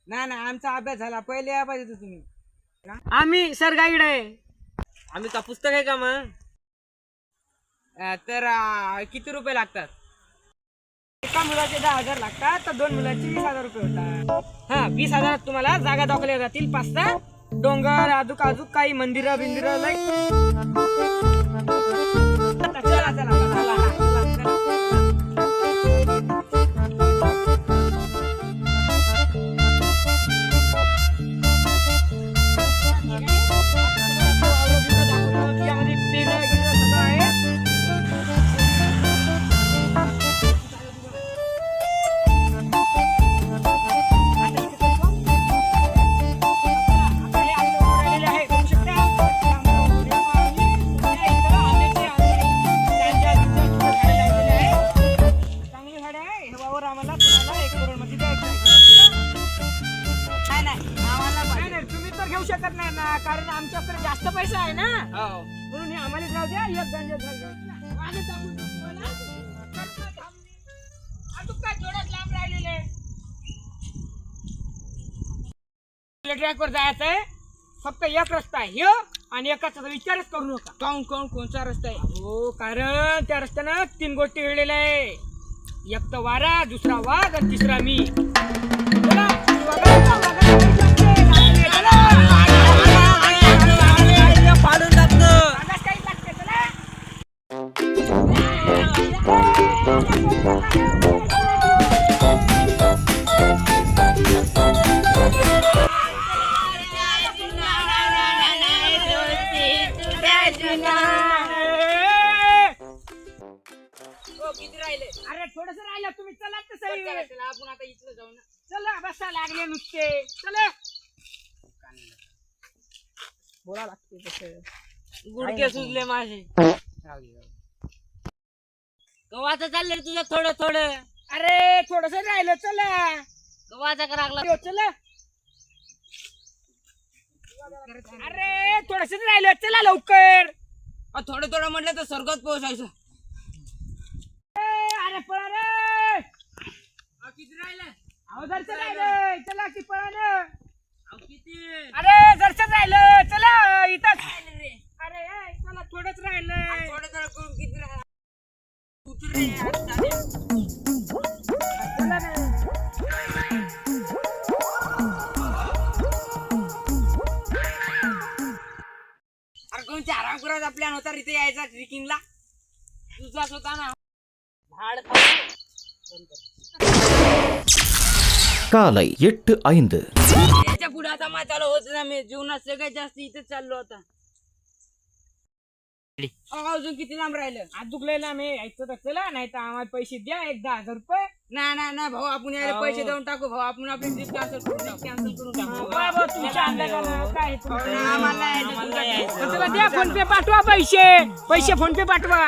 नाही नाही आमचा अभ्यास झाला पहिले या पाहिजे तुम्ही. आम्ही सर गाईड आहे. आम्ही का पुस्तक आहे का मग? तर किती रुपये लागतात? एका मुलाचे 10,000 लागतात तर 2 मुलाचे 20,000 रुपये होतात. हा 20,000 तुम्हाला जागा दाखवल्या जातील 5-6 डोंगर अजूक अजूक काही मंदिर बिंदिर लय. चला चला चला शकत नाही ना कारण आमच्याकडे जास्त पैसा आहे ना म्हणून हे आम्हाला राहू द्या. एक गंज लांब राहिलेले ट्रॅकवर जायचंय. फक्त एक रस्ता आहे ह्यो आणि एकाचा विचारच करू नका. काऊन काऊन कोणचा रस्ता आहे? हो कारण त्या रस्त्यानं 3 गोष्टी घडलेल्या आहे. एक तर वारा, दुसरा वाघ आणि तिसरा मी. पाडून टाकतो. किती राहिले? अरे थोडस राहिलं तुम्ही चला तसं आपण आता इथलं जाऊ ना. चला बसा लागले नुसते. चला बोला लागते तसं. गुडघे सुजले माझे. कवाचं चाललंय तुझं थोडं थोडं? अरे थोडस राहिलं चला. कवाचा करागला? चला अरे थोडस राहिलं चला लवकर. थोडं थोडं म्हटलं तर स्वर्गात पोहोचायचं. अरे पळा रे. किती राहिलं? अहो जरच राहिलं चला की पळा ना. किती? अरे जरच राहिलं चला इथं. अरे चला थोडंच राहिलं. थोडं थोडं करून किती राहिलं? चला ना. अरे कोणच्या आराम करायचा प्लॅन होता इथे यायचा ट्रेकिंगला? तुझाच होता ना. भाड காலை 8:05 याच्या पुढे आता माझं चालू होत ना. मी जीवनात सगळ्यात जास्त इथेच चाललो होता. अजून किती लांब राहिलं? आज दुखलेला मी यायचं तर चला नाही तर आम्हाला पैसे द्या 10,000 रुपये. नाही नाही नाही भाऊ आपण यायला पैसे देऊन टाकू भाऊ. आपण आपली ट्रिप कॅन्सल करून टाकू. बाबा तुमच्या अंदाजानं काय आहे तुमचं? आम्हाला यायचं. चला द्या फोन पे पाठवा पैसे. पैसे फोन पे पाठवा.